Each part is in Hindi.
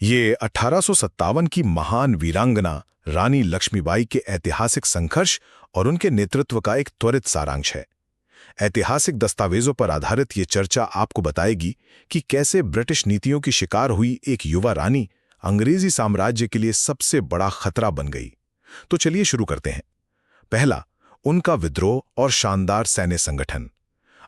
ये 1857 की महान वीरांगना रानी लक्ष्मीबाई के ऐतिहासिक संघर्ष और उनके नेतृत्व का एक त्वरित सारांश है। ऐतिहासिक दस्तावेजों पर आधारित ये चर्चा आपको बताएगी कि कैसे ब्रिटिश नीतियों की शिकार हुई एक युवा रानी अंग्रेजी साम्राज्य के लिए सबसे बड़ा खतरा बन गई। तो चलिए शुरू करते हैं। पहला, उनका विद्रोह और शानदार सैन्य संगठन।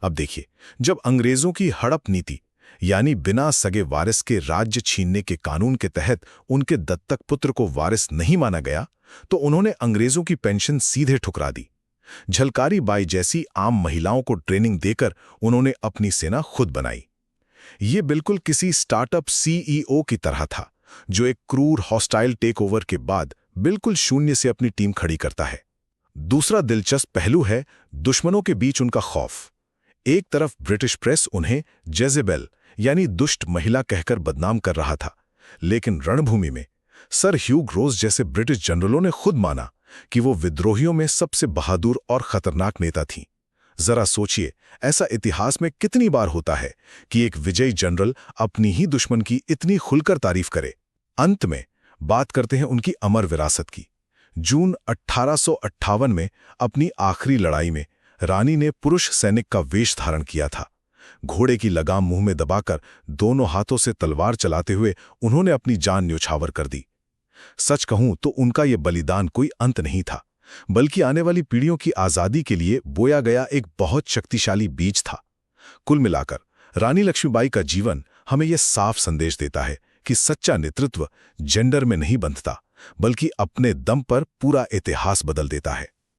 अब देखिए, जब अंग्रेजों की हड़प नीति यानी बिना सगे वारिस के राज्य छीनने के कानून के तहत उनके दत्तक पुत्र को वारिस नहीं माना गया, तो उन्होंने अंग्रेजों की पेंशन सीधे ठुकरा दी। झलकारी बाई जैसी आम महिलाओं को ट्रेनिंग देकर उन्होंने अपनी सेना खुद बनाई। ये बिल्कुल किसी स्टार्टअप सीईओ की तरह था, जो एक क्रूर हॉस्टाइल टेकओवर के बाद बिल्कुल शून्य से अपनी टीम खड़ी करता है। दूसरा दिलचस्प पहलू है दुश्मनों के बीच उनका खौफ। एक तरफ ब्रिटिश प्रेस उन्हें जेजेबेल यानी दुष्ट महिला कहकर बदनाम कर रहा था, लेकिन रणभूमि में सर ह्यूग रोज जैसे ब्रिटिश जनरलों ने खुद माना कि वो विद्रोहियों में सबसे बहादुर और खतरनाक नेता थीं। जरा सोचिए, ऐसा इतिहास में कितनी बार होता है कि एक विजयी जनरल अपनी ही दुश्मन की इतनी खुलकर तारीफ करे। अंत में बात करते हैं उनकी अमर विरासत की। जून 1858 में अपनी आखिरी लड़ाई में रानी ने पुरुष सैनिक का वेश धारण किया था। घोड़े की लगाम मुंह में दबाकर दोनों हाथों से तलवार चलाते हुए उन्होंने अपनी जान न्योछावर कर दी। सच कहूं तो उनका यह बलिदान कोई अंत नहीं था, बल्कि आने वाली पीढ़ियों की आजादी के लिए बोया गया एक बहुत शक्तिशाली बीज था। कुल मिलाकर रानी लक्ष्मीबाई का जीवन हमें यह साफ संदेश देता है कि सच्चा नेतृत्व जेंडर में नहीं बंधता, बल्कि अपने दम पर पूरा इतिहास बदल देता है।